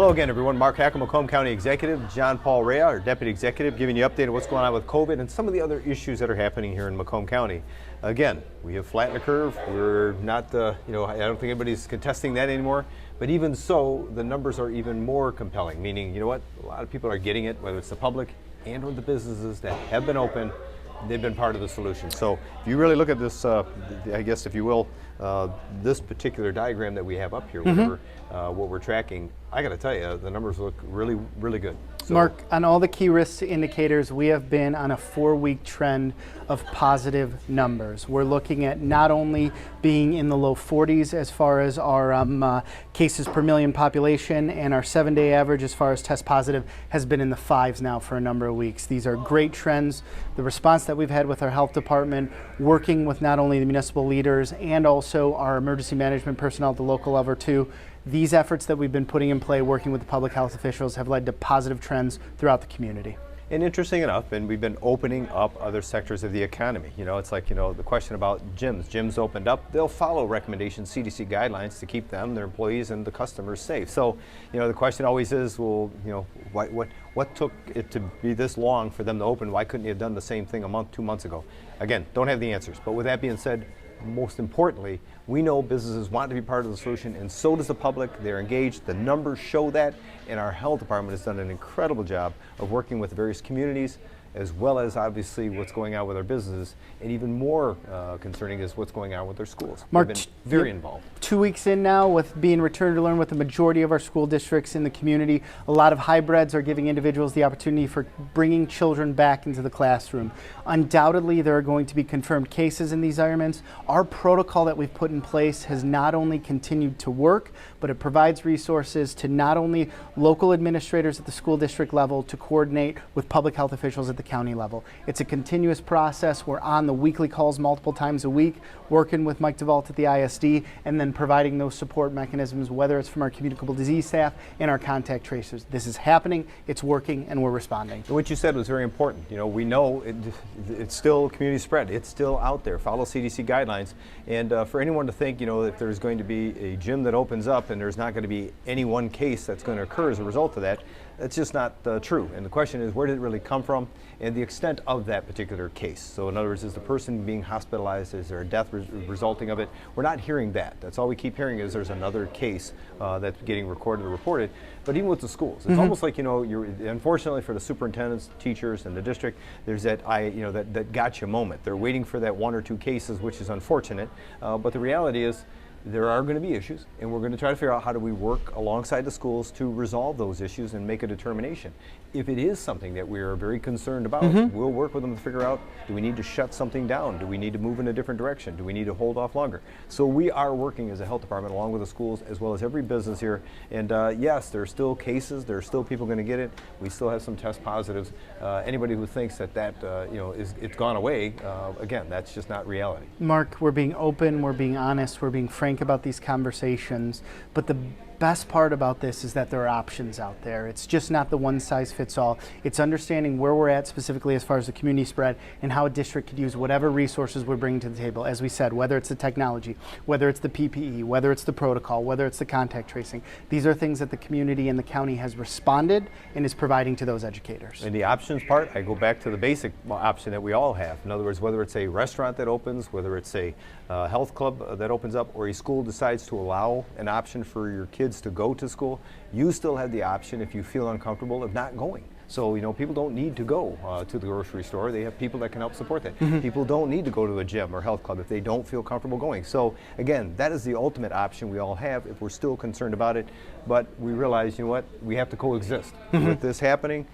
Hello again, everyone. Mark Hackle, Macomb County Executive, John Paul Rea, our Deputy Executive, giving you an update on what's going on with COVID and some of the other issues that are happening here in Macomb County. Again, we have flattened the curve. We're not, I don't think anybody's contesting that anymore. But even so, the numbers are even more compelling, meaning, you know what, a lot of people are getting it, whether it's the public and or the businesses that have been open. They've been part of the solution. So if you really look at this, I guess if you will, this particular diagram that we have up here, what we're tracking, I got to tell you, the numbers look really, really good. So, Mark, on all the key risk indicators, we have been on a 4-week trend of positive numbers. We're looking at not only being in the low 40s as far as our cases per million population, and our 7-day average as far as test positive has been in the 5s now for a number of weeks. These are great trends. The response that we've had with our health department, working with not only the municipal leaders and also our emergency management personnel at the local level too, these efforts that we've been putting in play working with the public health officials have led to positive trends throughout the community. And interesting enough, and we've been opening up other sectors of the economy. You know, it's like, the question about gyms. Gyms opened up, they'll follow recommendations, CDC guidelines to keep them, their employees, and the customers safe. So, the question always is, well, what took it to be this long for them to open? Why couldn't you have done the same thing a month, 2 months ago? Again, don't have the answers. But with that being said, most importantly, we know businesses want to be part of the solution, and so does the public. They're engaged. The numbers show that, and our health department has done an incredible job of working with various communities, as well as obviously what's going on with our businesses, and even more concerning is what's going on with our schools. Mark, they've been very involved. 2 weeks in now with being returned to learn with the majority of our school districts in the community, a lot of hybrids are giving individuals the opportunity for bringing children back into the classroom. Undoubtedly, there are going to be confirmed cases in these environments. Our protocol that we've put in place has not only continued to work, but it provides resources to not only local administrators at the school district level to coordinate with public health officials at the county level. It's a continuous process. We're on the weekly calls multiple times a week, working with Mike DeVault at the ISD, and then providing those support mechanisms, whether it's from our communicable disease staff and our contact tracers. This is happening, it's working, and we're responding. What you said was very important. We know it's still community spread. It's still out there. Follow CDC guidelines. And for anyone to think, if there's going to be a gym that opens up and there's not going to be any one case that's going to occur as a result of that, that's just not true. And the question is, where did it really come from and the extent of that particular case? So in other words, is the person being hospitalized? Is there a death resulting of it? We're not hearing that. That's all we keep hearing is there's another case that's getting recorded or reported. But even with the schools, it's almost like, you're unfortunately for the superintendents, teachers, and the district, there's that that gotcha moment. They're waiting for that 1 or 2 cases, which is unfortunate. But the reality is, there are going to be issues, and we're going to try to figure out how do we work alongside the schools to resolve those issues and make a determination. If it is something that we are very concerned about, we'll work with them to figure out, do we need to shut something down? Do we need to move in a different direction? Do we need to hold off longer? So we are working as a health department along with the schools as well as every business here. And yes, there are still cases. There are still people going to get it. We still have some test positives. Anybody who thinks that it's gone away, again, that's just not reality. Mark, we're being open, we're being honest, we're being frank about these conversations, but the best part about this is that there are options out there. It's just not the one size fits all. It's understanding where we're at specifically as far as the community spread and how a district could use whatever resources we're bringing to the table. As we said, whether it's the technology, whether it's the PPE, whether it's the protocol, whether it's the contact tracing. These are things that the community and the county has responded and is providing to those educators. And the options part, I go back to the basic option that we all have. In other words, whether it's a restaurant that opens, whether it's a health club that opens up, or a school decides to allow an option for your kids to go to school, you still have the option, if you feel uncomfortable, of not going. So, people don't need to go to the grocery store. They have people that can help support that. People don't need to go to a gym or health club if they don't feel comfortable going. So, again, that is the ultimate option we all have if we're still concerned about it. But we realize, we have to coexist with this happening,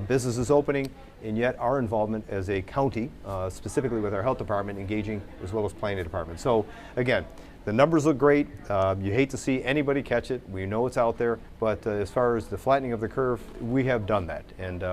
businesses opening, and yet our involvement as a county, specifically with our health department, engaging as well as planning department. So, again, the numbers look great. You hate to see anybody catch it. We know it's out there, but as far as the flattening of the curve, we have done that. And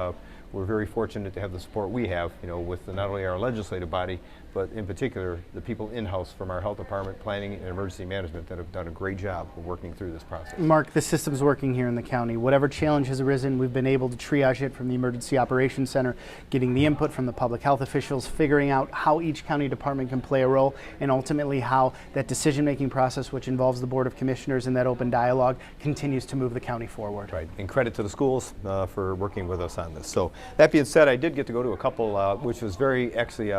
we're very fortunate to have the support we have, with not only our legislative body, but in particular the people in-house from our health department, planning and emergency management that have done a great job of working through this process. Mark, the system's working here in the county. Whatever challenge has arisen, we've been able to triage it from the Emergency Operations Center, getting the input from the public health officials, figuring out how each county department can play a role, and ultimately how that decision-making process, which involves the Board of Commissioners and that open dialogue, continues to move the county forward. Right, and credit to the schools for working with us on this. So that being said, I did get to go to a couple, which was very actually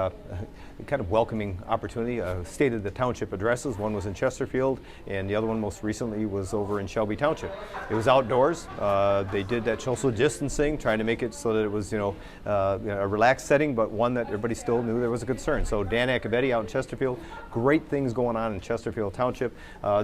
kind of welcoming opportunity. State of the Township addresses. One was in Chesterfield, and the other one most recently was over in Shelby Township. It was outdoors. They did that social distancing, trying to make it so that it was, a relaxed setting, but one that everybody still knew there was a concern. So Dan Accabetti out in Chesterfield, great things going on in Chesterfield Township.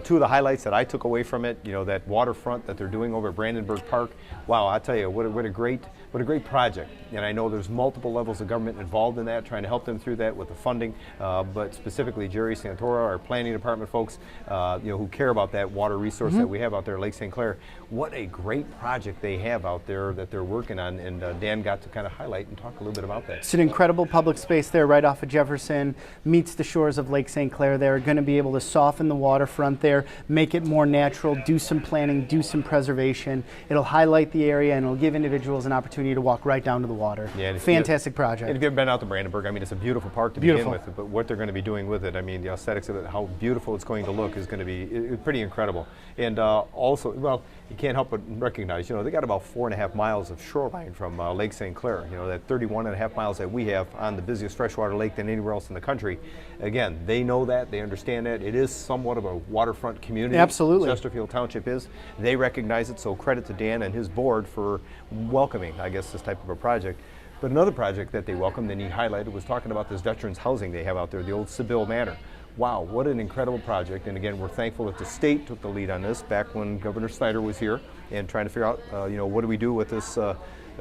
Two of the highlights that I took away from it, that waterfront that they're doing over at Brandenburg Park. Wow, I tell you, what a great project. And I know there's multiple levels of government involved in that, trying to help them through that with the funding, but specifically Jerry Santora, our planning department folks, who care about that water resource that we have out there at Lake St. Clair. What a great project they have out there that they're working on, and Dan got to kind of highlight and talk a little bit about that. It's an incredible public space there right off of Jefferson, meets the shores of Lake St. Clair. They're going to be able to soften the waterfront there, make it more natural, do some planning, do some preservation. It'll highlight the area and it'll give individuals an opportunity to walk right down to the water. Yeah, fantastic project. And if you've ever been out to Brandenburg, I mean, it's a beautiful park to begin with, but what they're going to be doing with it, I mean, the aesthetics of it, how beautiful it's going to look is going to be pretty incredible. And also, well, you can't help but recognize, they got about 4.5 miles of shoreline from Lake St. Clair, that 31.5 miles that we have on the busiest freshwater lake than anywhere else in the country. Again, they know that, they understand that. It is somewhat of a waterfront community. Absolutely. Chesterfield Township is. They recognize it, so credit to Dan and his board for welcoming, I guess, this type of a project. But another project that they welcomed and he highlighted was talking about this veterans housing they have out there, the old Sibyl Manor. Wow, what an incredible project. And again, we're thankful that the state took the lead on this back when Governor Snyder was here and trying to figure out, what do we do with this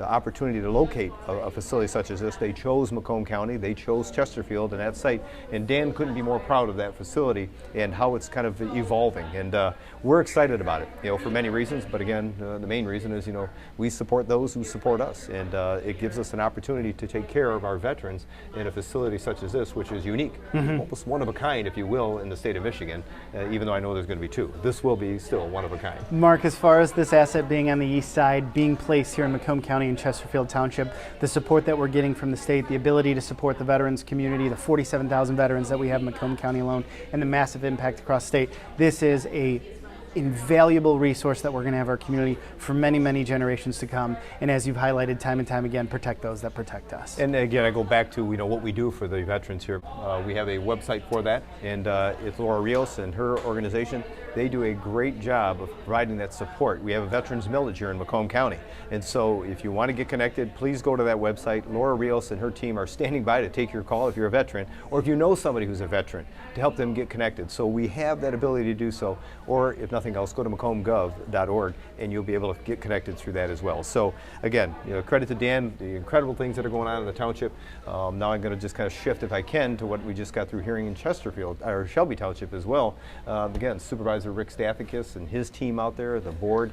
opportunity to locate a facility such as this. They chose Macomb County, they chose Chesterfield and that site, and Dan couldn't be more proud of that facility and how it's kind of evolving. And we're excited about it, for many reasons, but again, the main reason is, we support those who support us, and it gives us an opportunity to take care of our veterans in a facility such as this, which is unique, almost one of a kind, if you will, in the state of Michigan, even though I know there's going to be two. This will be still one of a kind. Mark, as far as this asset being on the east side, being placed here in Macomb County in Chesterfield Township, the support that we're getting from the state, the ability to support the veterans community, the 47,000 veterans that we have in Macomb County alone, and the massive impact across state, this is a invaluable resource that we're going to have our community for many, many generations to come. And as you've highlighted time and time again, protect those that protect us. And again, I go back to what we do for the veterans here. We have a website for that, and it's Laura Rios and her organization. They do a great job of providing that support. We have a veterans millage here in Macomb County, and so if you want to get connected, please go to that website. Laura Rios and her team are standing by to take your call if you're a veteran, or if you know somebody who's a veteran, to help them get connected. So we have that ability to do so, or if nothing else, go to macombgov.org and you'll be able to get connected through that as well. So again, credit to Dan, the incredible things that are going on in the township. Now I'm going to just kind of shift, if I can, to what we just got through hearing in Chesterfield, or Shelby Township as well. Again, Supervisor Rick Stathakis and his team out there, the board,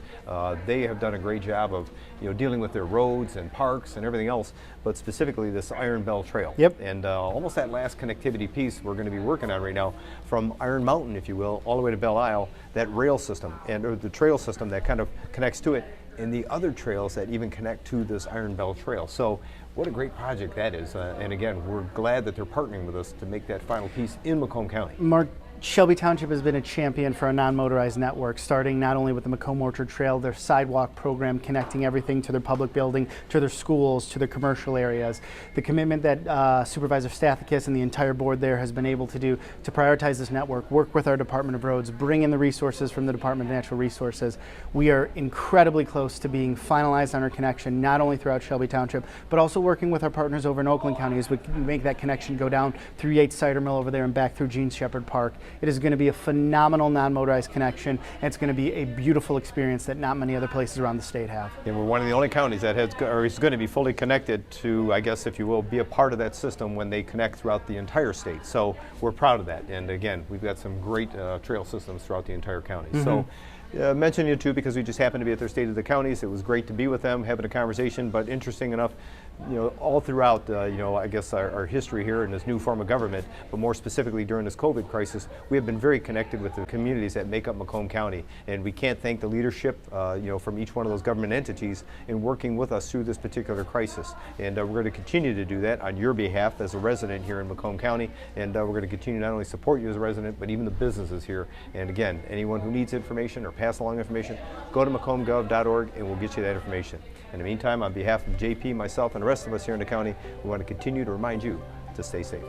they have done a great job of dealing with their roads and parks and everything else, but specifically this Iron Bell Trail. Yep. And almost that last connectivity piece we're going to be working on right now, from Iron Mountain, if you will, all the way to Belle Isle, that rail system, or the trail system that kind of connects to it, and the other trails that even connect to this Iron Bell Trail. So what a great project that is. And again, we're glad that they're partnering with us to make that final piece in Macomb County. Mark, Shelby Township has been a champion for a non-motorized network, starting not only with the Macomb Orchard Trail, their sidewalk program connecting everything to their public building, to their schools, to their commercial areas. The commitment that Supervisor Stathakis and the entire board there has been able to do to prioritize this network, work with our Department of Roads, bring in the resources from the Department of Natural Resources. We are incredibly close to being finalized on our connection, not only throughout Shelby Township, but also working with our partners over in Oakland County as we make that connection go down through Yates Cider Mill over there and back through Gene Shepherd Park. It is going to be a phenomenal non-motorized connection, and it's going to be a beautiful experience that not many other places around the state have. And we're one of the only counties that is going to be fully connected to, I guess, if you will, be a part of that system when they connect throughout the entire state. So we're proud of that. And again, we've got some great trail systems throughout the entire county. So mention you too because we just happened to be at their State of the Counties. It was great to be with them, having a conversation, but interesting enough, all throughout, I guess our history here in this new form of government, but more specifically during this COVID crisis, we have been very connected with the communities that make up Macomb County, and we can't thank the leadership, from each one of those government entities in working with us through this particular crisis. And we're going to continue to do that on your behalf as a resident here in Macomb County, and we're going to continue not only support you as a resident, but even the businesses here. And again, anyone who needs information or pass along information, go to macombgov.org and we'll get you that information. In the meantime, on behalf of JP, myself, and the rest of us here in the county, we want to continue to remind you to stay safe.